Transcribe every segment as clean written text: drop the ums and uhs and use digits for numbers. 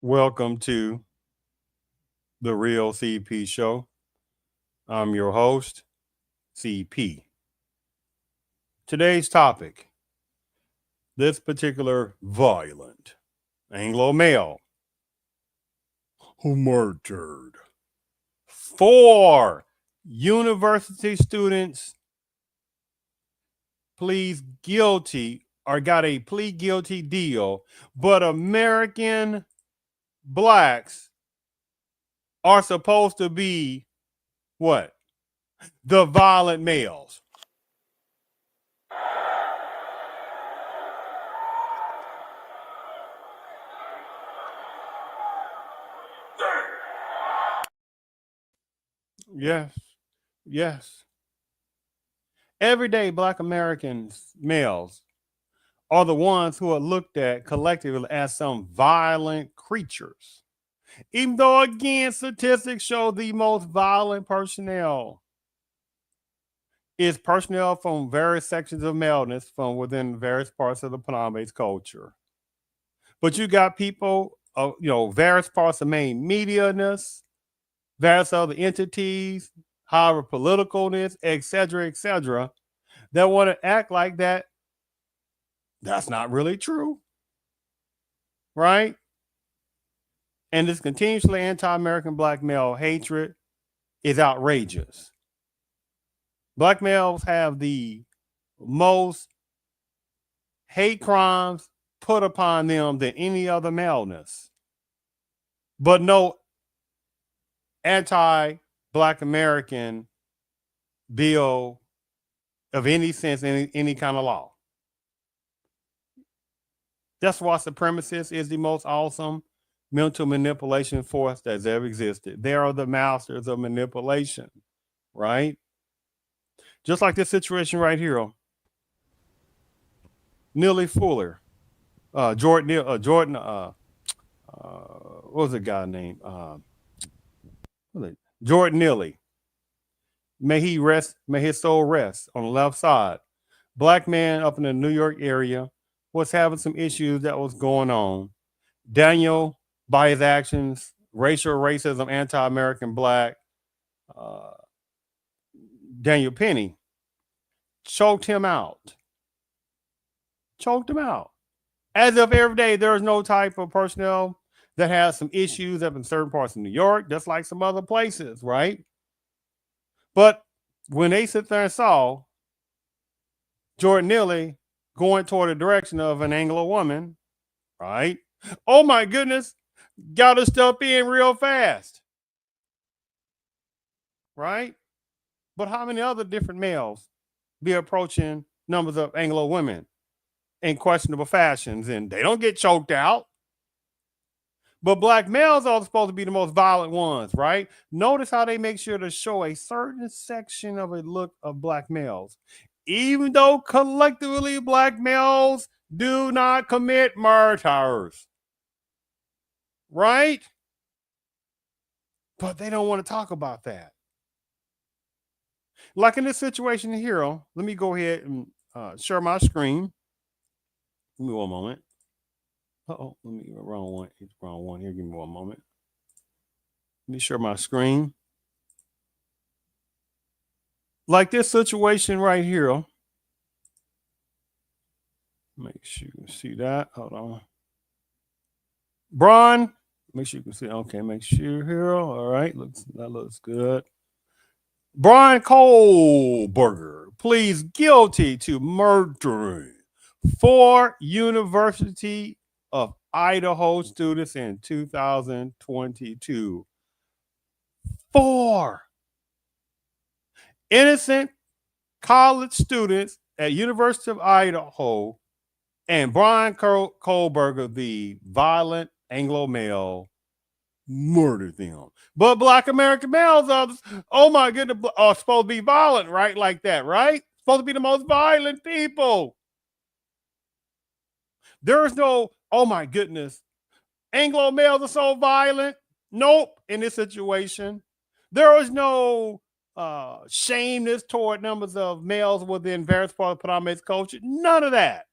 Welcome to the Real CP Show. I'm your host, CP. Today's topic, this particular violent Anglo male who murdered 4 university students pleads guilty or got a plea guilty deal, but American blacks are supposed to be what? The violent males. Yes, yes. Everyday Black Americans, males, are the ones who are looked at collectively as some violent creatures. Even though, again, statistics show the most violent personnel is personnel from various sections of maleness from within various parts of the Panamese culture. But you got people, various parts of main media-ness, various other entities, however, politicalness, etc., that want to act like that. That's not really true, right? And this continuously anti-American black male hatred is outrageous. Black males have the most hate crimes put upon them than any other maleness, but no anti-Black American bill of any sense, any kind of law. That's why supremacists is the most awesome mental manipulation force that's ever existed. They are the masters of manipulation, right? Just like this situation right here. Neely Fuller, Jordan, what was the guy named? Jordan Neely. May he rest, may his soul rest on the left side. Black man up in the New York area was having some issues that was going on. Daniel, by his actions, racial racism, anti-American black, uh, Daniel Penny, choked him out. Choked him out. As of every day, there is no type of personnel that has some issues up in certain parts of New York, just like some other places, right? But when they sit there and saw Jordan Neely going toward the direction of an Anglo woman, right? Oh my goodness, got to step in real fast, right? But how many other different males be approaching numbers of Anglo women in questionable fashions and they don't get choked out? But black males are supposed to be the most violent ones, right? Notice how they make sure to show a certain section of a look of black males. Even though collectively black males do not commit murders, right? But they don't want to talk about that. Like in this situation here, let me go ahead and share my screen. Give me one moment. Oh, let me wrong one. It's wrong one here. Give me one moment. Let me share my screen. Like this situation right here. Make sure you can see that. Hold on. Braun, make sure you can see. Okay, make sure here. All right, that looks good. Brian Kohlberger pleads guilty to murdering 4 University of Idaho students in 2022. 4 innocent college students at University of Idaho, and Brian Kohlberger, the violent Anglo male, murdered them. But black American males are, oh my goodness, are supposed to be violent, right? Like that, right? Supposed to be the most violent people. There is no, oh my goodness, Anglo males are so violent. Nope, in this situation. There is no shameness toward numbers of males within various parts of Panamese culture. None of that.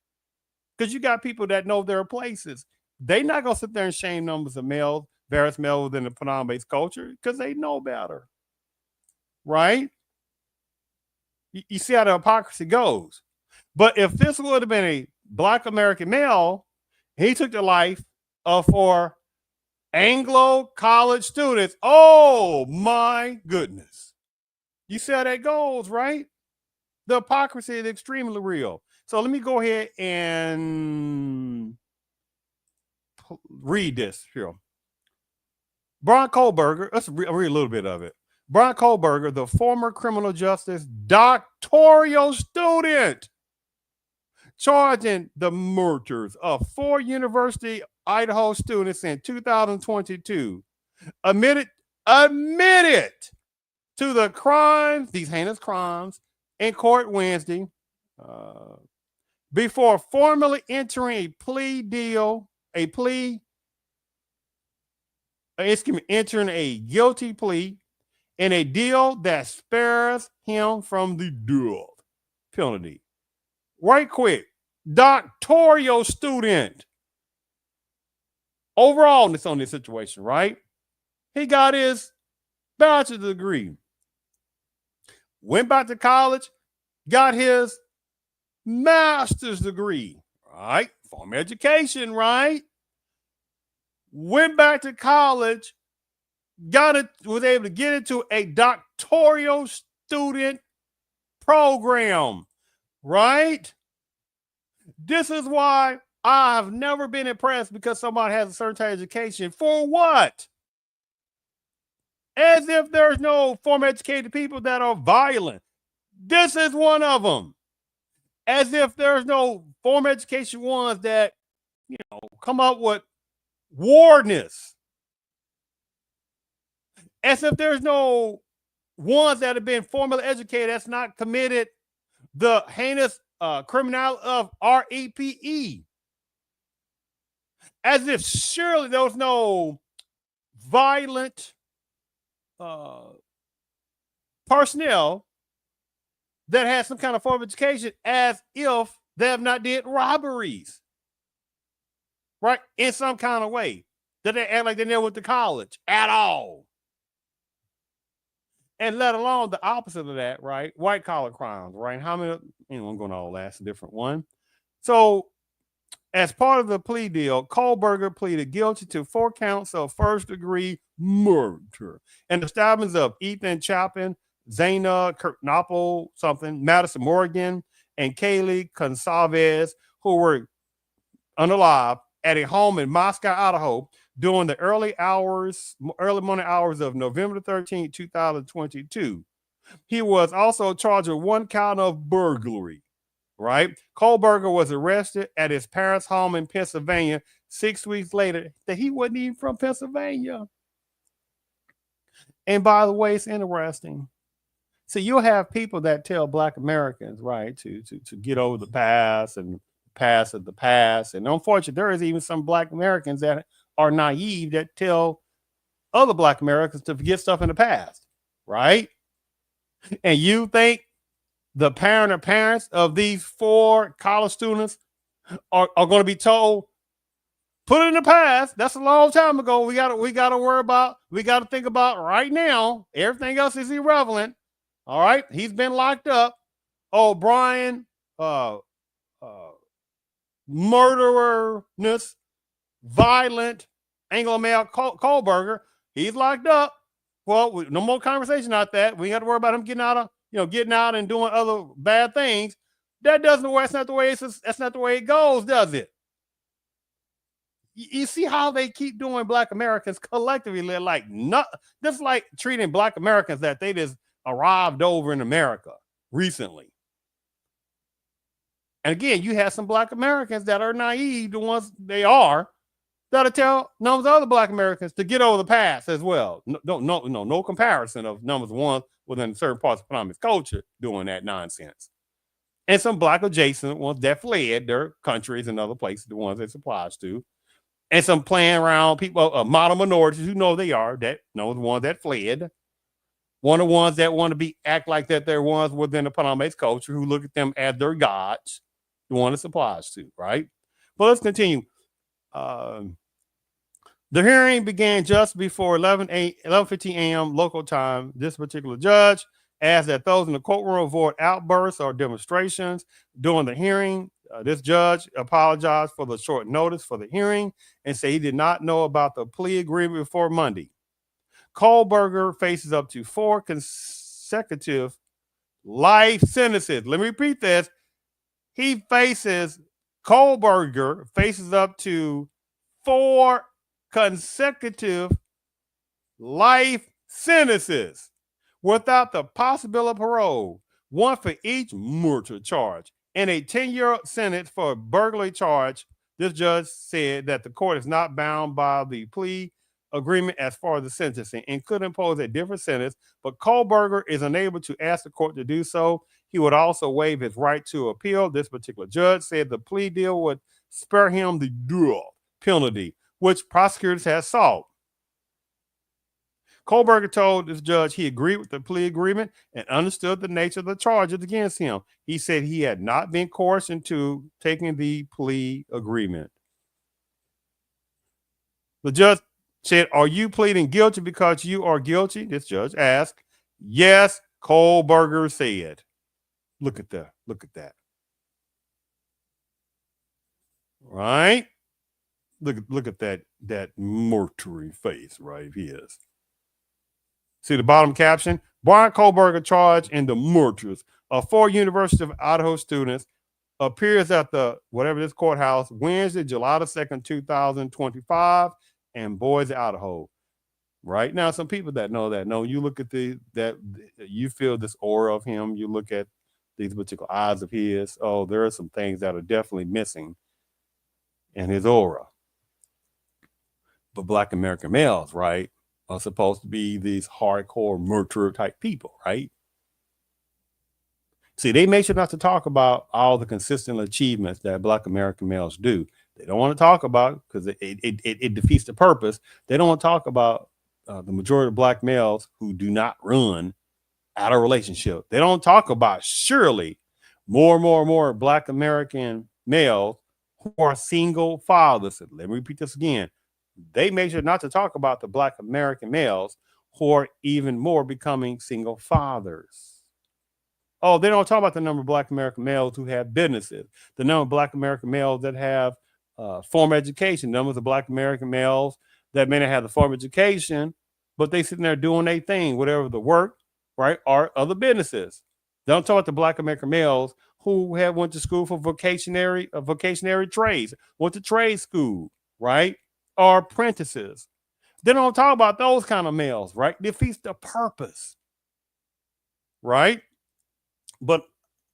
Because you got people that know their places. They not gonna sit there and shame numbers of males, various males within the Panama-based culture, because they know better, right? You see how the hypocrisy goes. But if this would have been a Black American male, he took the life of 4 Anglo college students. Oh my goodness. You see how that goes, right? The hypocrisy is extremely real. So let me go ahead and read this here. Brian Kohlberger, let's read a little bit of it. Brian Kohlberger, the former criminal justice doctoral student, charging the murders of 4 University of Idaho students in 2022, admitted to the crimes, these heinous crimes, in court Wednesday, before formally entering a plea deal, entering a guilty plea in a deal that spares him from the death penalty. Right quick, doctoral student. Overall, on this situation, right? He got his bachelor's degree, went back to college, got his master's degree, right? Formal education, right? Went back to college, was able to get into a doctoral student program, right? This is why I have never been impressed because somebody has a certain education. For what? As if there's no formal educated people that are violent. This is one of them. As if there's no formal education ones that, come up with warness. As if there's no ones that have been formally educated that's not committed the heinous criminal of REPE. As if surely there was no violent personnel that has some kind of form of education, as if they have not did robberies, right? In some kind of way, that they act like they never went to college at all. And let alone the opposite of that, right? White collar crimes, right? How many, I'm going to all that's a different one. So as part of the plea deal, Kohlberger pleaded guilty to 4 counts of first-degree murder and the stabbings of Ethan Chapin, Zaina Kirknopple, Madison Morgan, and Kaylee Gonsalves, who were unalive at a home in Moscow, Idaho, during the early morning hours of November 13, 2022. He was also charged with 1 count of burglary. Right? Kohlberger was arrested at his parents' home in Pennsylvania 6 weeks later. That he wasn't even from Pennsylvania. And by the way, it's interesting. So you'll have people that tell Black Americans, right, to get over the past and past of the past. And unfortunately, there is even some Black Americans that are naive that tell other Black Americans to forget stuff in the past, right? And you think the parents of these 4 college students are going to be told, put it in the past. That's a long time ago. We got to think about right now. Everything else is irrelevant. All right. He's been locked up. Oh, Brian, murdererness, violent, Anglo Male Kohlberger. He's locked up. Well, no more conversation about that. We got to worry about him getting out and doing other bad things. That's not the way it goes, does it? You see how they keep doing Black Americans collectively, just like treating Black Americans that they just arrived over in America recently. And again, you have some Black Americans that are naive, the ones they are, that'll tell numbers of other Black Americans to get over the past as well. No comparison of numbers of ones within certain parts of economic culture doing that nonsense. And some Black adjacent ones that fled their countries and other places, the ones that supplies to. And some playing around people, model minorities who know they are, the ones that fled. One of the ones that want to act like that they're ones within the Panama-based culture who look at them as their gods, the one it supplies to, right? But let's continue. The hearing began just before 11:15 a.m. local time. This particular judge asked that those in the courtroom avoid outbursts or demonstrations during the hearing. This judge apologized for the short notice for the hearing and said he did not know about the plea agreement before Monday. Kohlberger faces up to 4 consecutive life sentences. Let me repeat this. Kohlberger faces up to 4 consecutive life sentences without the possibility of parole, one for each murder charge, and a 10-year sentence for a burglary charge. This judge said that the court is not bound by the plea agreement as far as the sentencing and could impose a different sentence, but Kohlberger is unable to ask the court to do so. He would also waive his right to appeal. This particular judge said the plea deal would spare him the dual penalty, which prosecutors had sought. Kohlberger told this judge he agreed with the plea agreement and understood the nature of the charges against him. He said he had not been coerced into taking the plea agreement. The judge said, "Are you pleading guilty because you are guilty?" This judge asked. Yes, Kohlberger said. Look at that. Look at that. Right? Look at that mortuary face right here. See the bottom caption? Brian Kohlberger charged in the murders of 4 University of Idaho students appears at the whatever this courthouse Wednesday, July the 2nd, 2025, in Boise, Idaho. Right now, some people that know you look at that you feel this aura of him. You look at these particular eyes of his. Oh, there are some things that are definitely missing in his aura. But Black American males, right, are supposed to be these hardcore murderer type people, right? See, they make sure not to talk about all the consistent achievements that Black American males do. They don't want to talk about because it defeats the purpose. They don't want to talk about the majority of Black males who do not run out of relationship. They don't talk about surely more and more Black American males who are single fathers. Let me repeat this again. They make sure not to talk about the Black American males who are even more becoming single fathers. Oh, they don't talk about the number of Black American males who have businesses, the number of Black American males that have formal education, numbers of Black American males that may not have the formal education, but they sitting there doing their thing, whatever the work, right, or other businesses. They don't talk about the Black American males who have went to school for vocationary trades, went to trade school, right, or apprentices. They don't talk about those kind of males, right? Defeats the purpose, right? But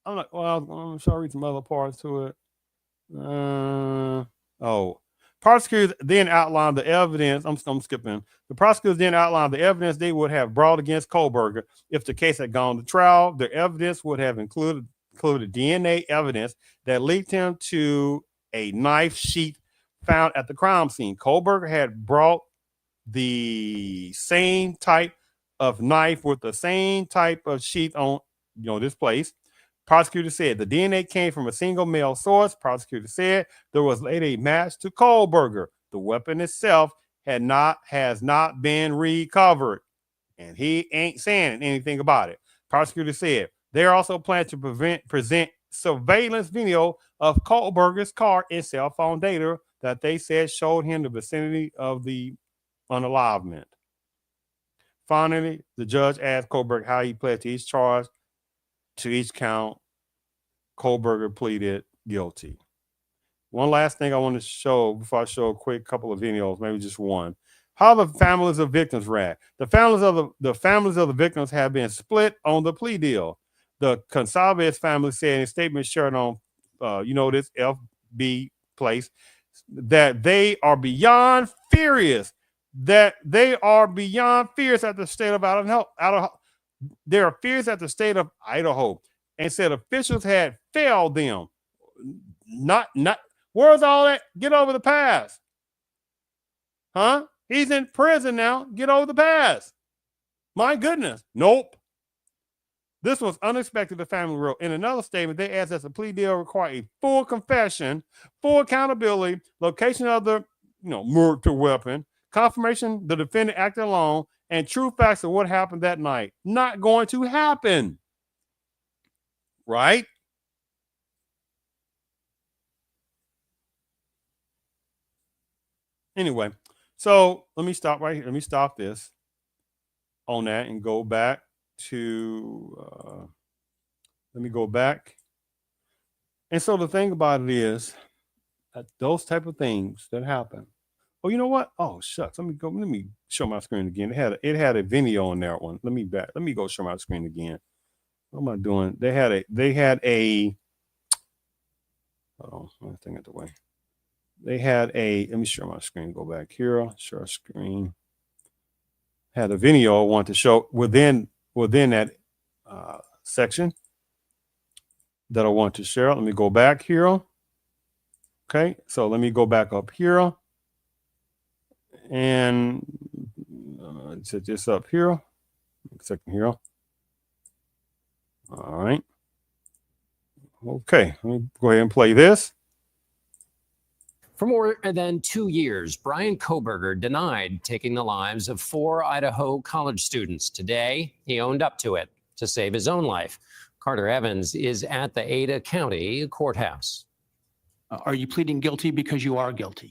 I'm like, well, I'm sure I'll read some other parts to it. Prosecutors then outlined the evidence. I'm skipping. The prosecutors then outlined the evidence they would have brought against Kohlberger if the case had gone to trial. The evidence would have included DNA evidence that linked him to a knife sheath found at the crime scene. Kohlberger had brought the same type of knife with the same type of sheath on, this place. Prosecutor said the DNA came from a single male source. Prosecutor said there was later a match to Kohlberger. The weapon itself has not been recovered, and he ain't saying anything about it. Prosecutor said they also plan to present surveillance video of Kohlberger's car and cell phone data that they said showed him the vicinity of the unalivement. Finally, the judge asked Kohlberger how he pled to each charge. To each count, Kohlberger pleaded guilty. One last thing I want to show before I show a quick couple of videos, maybe just one. How the families of victims react. The families of the victims have been split on the plea deal. The Gonzalez family said in a statement shared on, this FB place, that they are beyond furious. At the state of Idaho. They are furious at the state of Idaho, and said officials had failed them. Not. Where's all that? Get over the past. Huh? He's in prison now. Get over the past. My goodness. Nope. This was unexpected, the family wrote. In another statement, they asked that the plea deal require a full confession, full accountability, location of the murder weapon, confirmation the defendant acted alone, and true facts of what happened that night. Not going to happen. Right? Anyway, so let me stop right here. Let me stop this on that and go back to let me go back. And so the thing about it is that those type of things that happen. Oh, you know what? Oh, shucks. Let me show my screen again. It had a video on that one. Let me go show my screen again. What am I doing? They had a oh, one thing at the way. They had let me share my screen. Go back here. Share screen. Had a video I want to show within that section that I want to share. Let me go back here. Okay, so let me go back up here and set this up here. A second here. All right. Okay, let me go ahead and play this. For more than 2 years, Brian Kohberger denied taking the lives of 4 Idaho college students. Today, he owned up to it to save his own life. Carter Evans is at the Ada County Courthouse. Are you pleading guilty because you are guilty?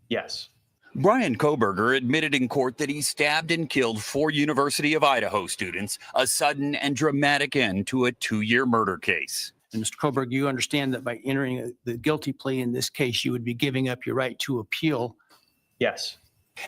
Yes. Brian Kohberger admitted in court that he stabbed and killed 4 University of Idaho students, a sudden and dramatic end to a 2-year murder case. And Mr. Kohberger, you understand that by entering the guilty plea in this case, you would be giving up your right to appeal? Yes.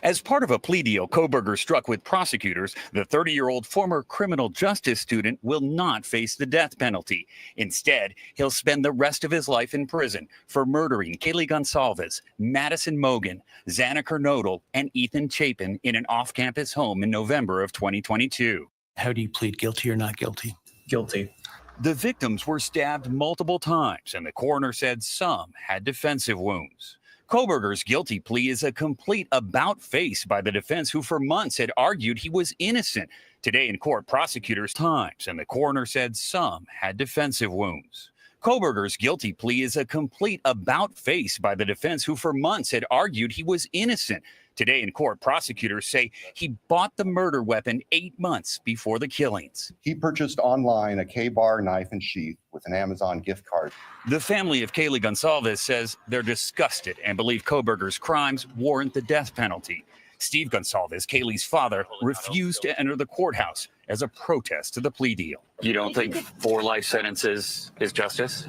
As part of a plea deal Kohberger struck with prosecutors, the 30-year-old former criminal justice student will not face the death penalty. Instead, he'll spend the rest of his life in prison for murdering Kaylee Gonsalves, Madison Mogan, Xana Kernodle, and Ethan Chapin in an off-campus home in November of 2022. How do you plead guilty or not guilty? Guilty. The victims were stabbed multiple times, and the coroner said some had defensive wounds. Kohberger's guilty plea is a complete about-face by the defense, who for months had argued he was innocent. Today in court, prosecutors times, and the coroner said some had defensive wounds. Kohberger's guilty plea is a complete about-face by the defense, who for months had argued he was innocent. Today in court, prosecutors say he bought the murder weapon 8 months before the killings. He purchased online a K-bar knife and sheath with an Amazon gift card. The family of Kaylee Gonsalves says they're disgusted and believe Kohberger's crimes warrant the death penalty. Steve Gonsalves, Kaylee's father, refused to enter the courthouse as a protest to the plea deal. You don't think 4 life sentences is justice?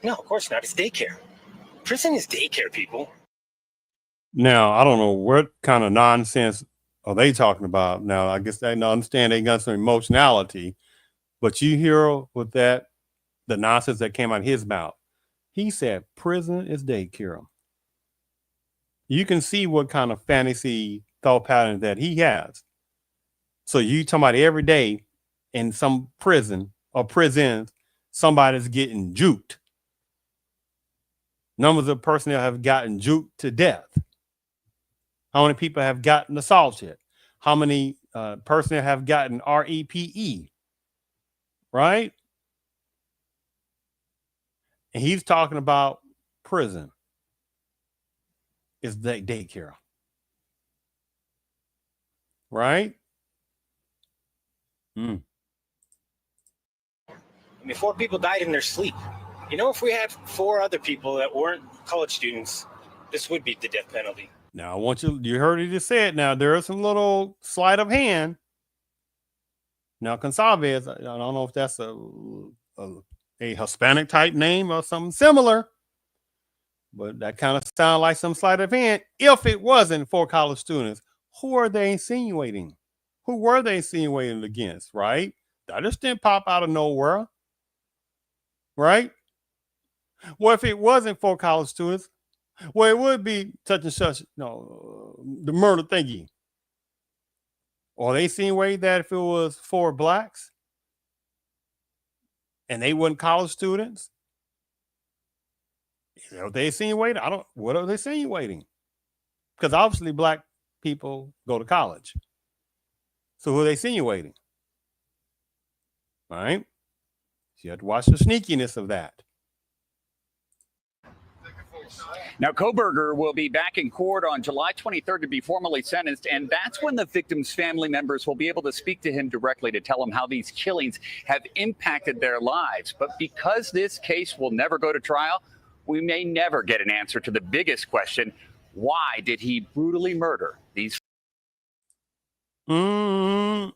No, of course not. It's daycare. Prison is daycare, people. Now, I don't know what kind of nonsense are they talking about. Now, I guess I understand they got some emotionality, but you hear with that, the nonsense that came out of his mouth. He said prison is daycare. You can see what kind of fantasy thought pattern that he has. So you talking about every day in some prison or prisons, somebody's getting juked. Numbers of personnel have gotten juked to death. How many people have gotten assaulted? How many personnel have gotten REPE? Right? And he's talking about prison. It's daycare. Right? I mean, 4 people died in their sleep. You know, if we had 4 other people that weren't college students, this would be the death penalty. Now, I want you heard he just said, now there is some little sleight of hand. Now, Gonsalves, I don't know if that's a Hispanic type name or something similar, but that kind of sounds like some sleight of hand. If it wasn't for college students, who are they insinuating? Who were they insinuating against, right? That just didn't pop out of nowhere, right? Well, if it wasn't for college students, well, it would be such and such, the murder thingy. Or they insinuate that if it was 4 blacks and they weren't college students, is that what they insinuate? What are they insinuating? Because obviously black people go to college. So who are they insinuating? right? So you have to watch the sneakiness of that. Now, Koberger will be back in court on July 23rd to be formally sentenced, and that's when the victims' family members will be able to speak to him directly to tell him how these killings have impacted their lives. But because this case will never go to trial, we may never get an answer to the biggest question: why did he brutally murder these? Mm.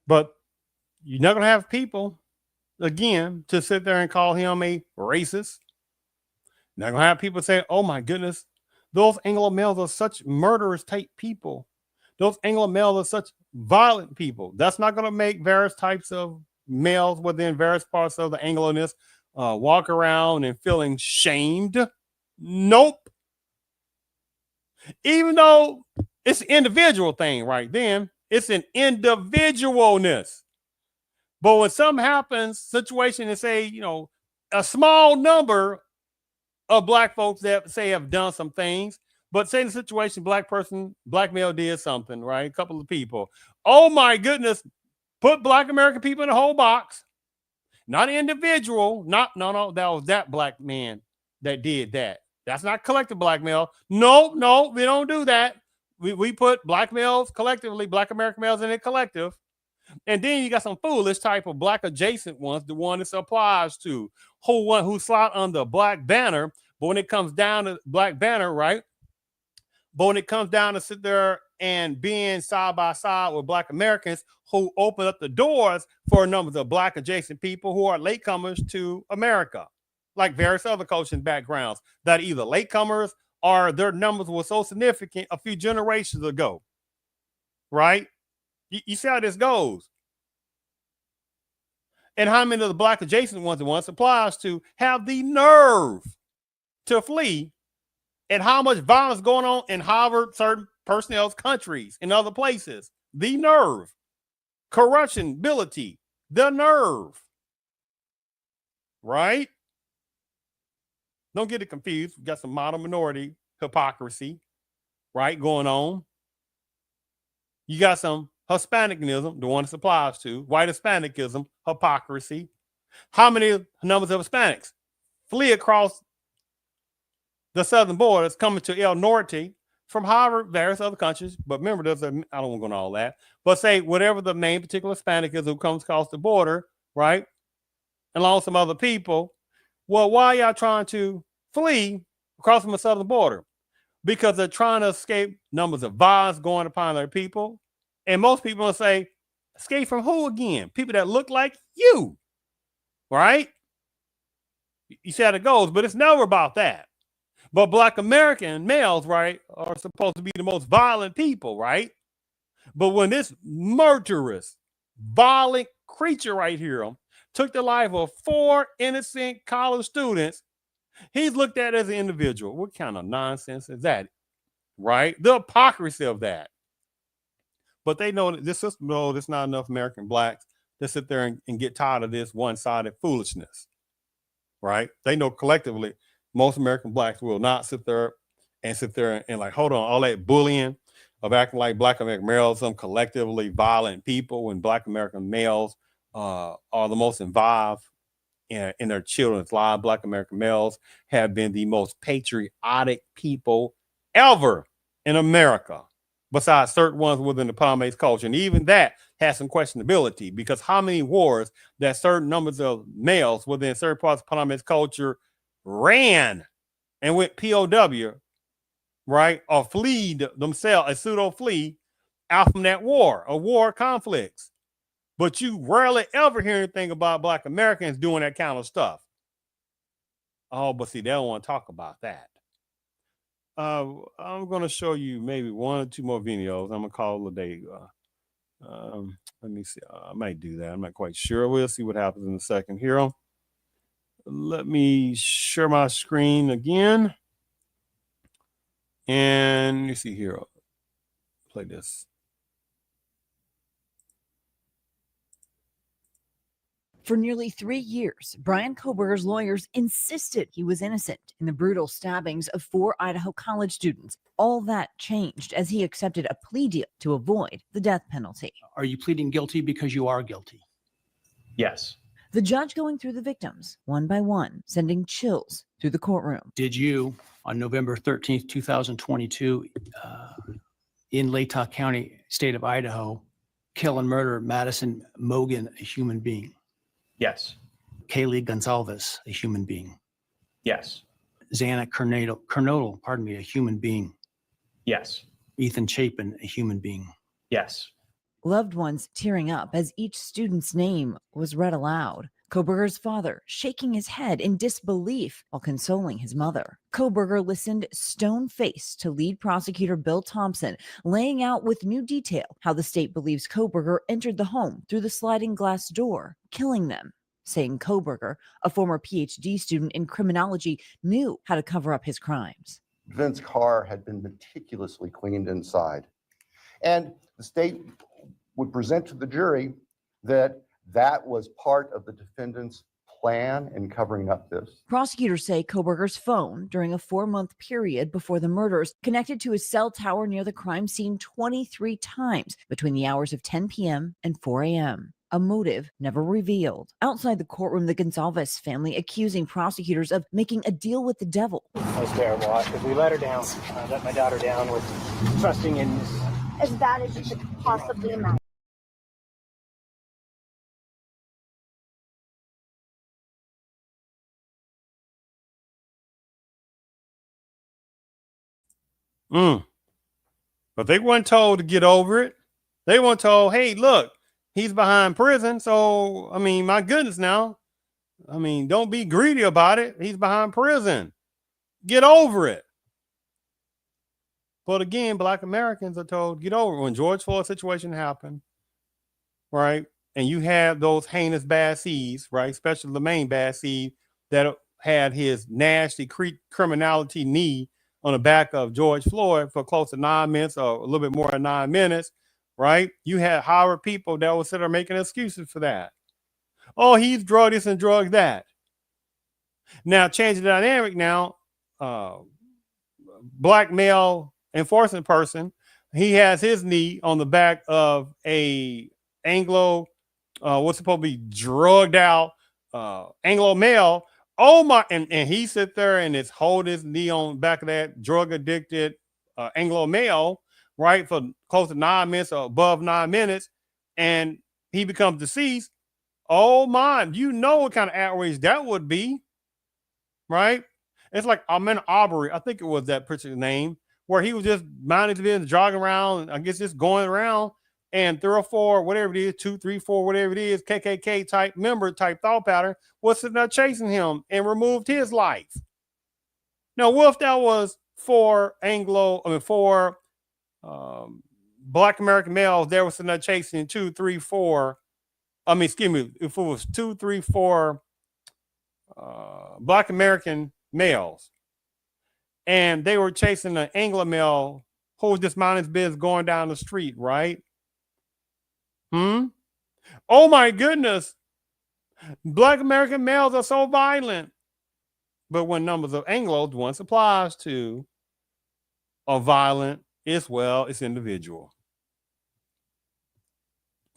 But you're not going to have people, again, to sit there and call him a racist. Not going to have people say, oh my goodness, those Anglo males are such murderous type people. Those Anglo males are such violent people. That's not going to make various types of males within various parts of the Anglo-ness walk around and feeling shamed. Nope. Even though it's an individual thing right then, it's an individualness. But when something happens, situation and say, you know, a small number of black folks that say have done some things, but say in the situation, black male did something, right? A couple of people. Oh my goodness, put black American people in a whole box. Not individual, no, that was that black man that did that. That's not collective blackmail. No, we don't do that. We put black males collectively, black American males in a collective. And then you got some foolish type of black adjacent ones, the one this applies to, who slot under a black banner, but when it comes down to black banner, right? But when it comes down to sit there and being side by side with black Americans who open up the doors for a number of black adjacent people who are latecomers to America, like various other cultures and backgrounds that either latecomers or their numbers were so significant a few generations ago, right? You see how this goes. And how many of the black adjacent ones the ones applies to have the nerve to flee, and how much violence going on in Harvard, certain personnel's countries, in other places. The nerve, corruption, ability, the nerve, right? Don't get it confused. We got some model minority hypocrisy, right, going on. You got some Hispanicism, the one this applies to, white Hispanicism, hypocrisy. How many numbers of Hispanics flee across the southern borders coming to El Norte from Harvard, various other countries? But remember, I don't want to go into all that, but say whatever the main particular Hispanic is who comes across the border, right, along with some other people. Well, why are y'all trying to flee across from the southern border? Because they're trying to escape numbers of violence going upon their people. And most people will say, escape from who again? People that look like you, right? You see how it goes, but it's never about that. But black American males, right, are supposed to be the most violent people, right? But when this murderous, violent creature right here took the life of 4 innocent college students, he's looked at as an individual. What kind of nonsense is that, right? The hypocrisy of that. But they know that this system knows there's not enough American blacks to sit there and get tired of this one-sided foolishness, right? They know collectively most American blacks will not sit there and like, hold on, all that bullying of acting like black American males, some collectively violent people, when black American males are the most involved in their children's lives. Black American males have been the most patriotic people ever in America, besides certain ones within the Palm-Based culture. And even that has some questionability, because how many wars that certain numbers of males within certain parts of Palm-Based culture ran and went POW, right, or fleed themselves, a pseudo flee out from that war, a war conflicts. But you rarely ever hear anything about black Americans doing that kind of stuff. Oh, but see, they don't want to talk about that. I'm going to show you maybe 1 or 2 more videos. I'm going to call it a day. Let me see. I might do that. I'm not quite sure. We'll see what happens in a second here. Let me share my screen again. And you see here. Play this. For nearly 3 years, Brian Kohberger's lawyers insisted he was innocent in the brutal stabbings of 4 Idaho college students. All that changed as he accepted a plea deal to avoid the death penalty. Are you pleading guilty because you are guilty? Yes. The judge going through the victims one by one, sending chills through the courtroom. Did you, on November 13th, 2022, in Latah County, state of Idaho, kill and murder Madison Mogan, a human being? Yes. Kaylee Gonzalez, a human being? Yes. Xana Kernodle, a human being? Yes. Ethan Chapin, a human being? Yes. Loved ones tearing up as each student's name was read aloud. Kohberger's father shaking his head in disbelief while consoling his mother. Kohberger listened stone-faced to lead prosecutor Bill Thompson, laying out with new detail how the state believes Kohberger entered the home through the sliding glass door, killing them, saying Kohberger, a former PhD student in criminology, knew how to cover up his crimes. Vince's car had been meticulously cleaned inside. And the state would present to the jury that that was part of the defendant's plan in covering up this. Prosecutors say Kohberger's phone during a 4-month period before the murders connected to his cell tower near the crime scene 23 times between the hours of 10 p.m. and 4 a.m. A motive never revealed. Outside the courtroom, the Gonzalez family accusing prosecutors of making a deal with the devil. That was terrible. Because we let her down, let my daughter down with trusting in this. As bad as you could possibly imagine. But they weren't told to get over it. They weren't told, hey, look, he's behind prison. So, I mean, my goodness now. I mean, don't be greedy about it. He's behind prison. Get over it. But again, Black Americans are told, get over it. When George Floyd situation happened, right, and you have those heinous bad seeds, right, especially the main bad seed that had his nasty criminality knee on the back of George Floyd for close to 9 minutes or a little bit more than 9 minutes, right? You had Howard people that would sit there making excuses for that. Oh, he's drug this and drug that. Now, change the dynamic now. Black male enforcement person, he has his knee on the back of a Anglo, what's supposed to be drugged out Anglo male. Oh my, and he sit there and is hold his knee on the back of that drug addicted Anglo male, right, for close to 9 minutes or above 9 minutes, and he becomes deceased. Oh my, you know what kind of outrage that would be, right? It's like Amin Aubrey, I think it was that person's name, where he was just minding his business, jogging around, I guess just going around, and 3 or 4, whatever it is, 2, 3, 4, whatever it is, KKK type member type thought pattern was sitting there chasing him and removed his life. Now, what if that was 4 Black American males that were sitting there chasing 2, 3, 4? If it was 2, 3, 4 Black American males, and they were chasing an Anglo male who was just minding his business going down the street, right? Oh my goodness. Black American males are so violent. But when numbers of Anglos once applies to are violent, it's individual.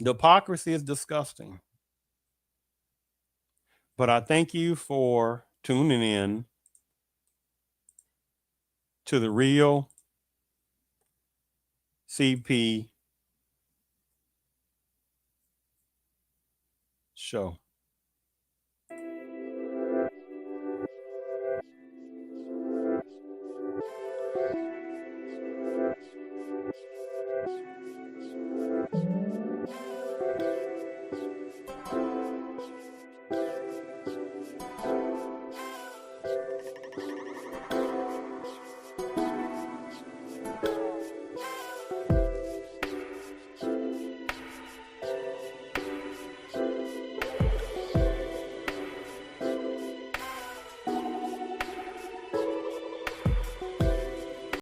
The hypocrisy is disgusting. But I thank you for tuning in to the Real CP show.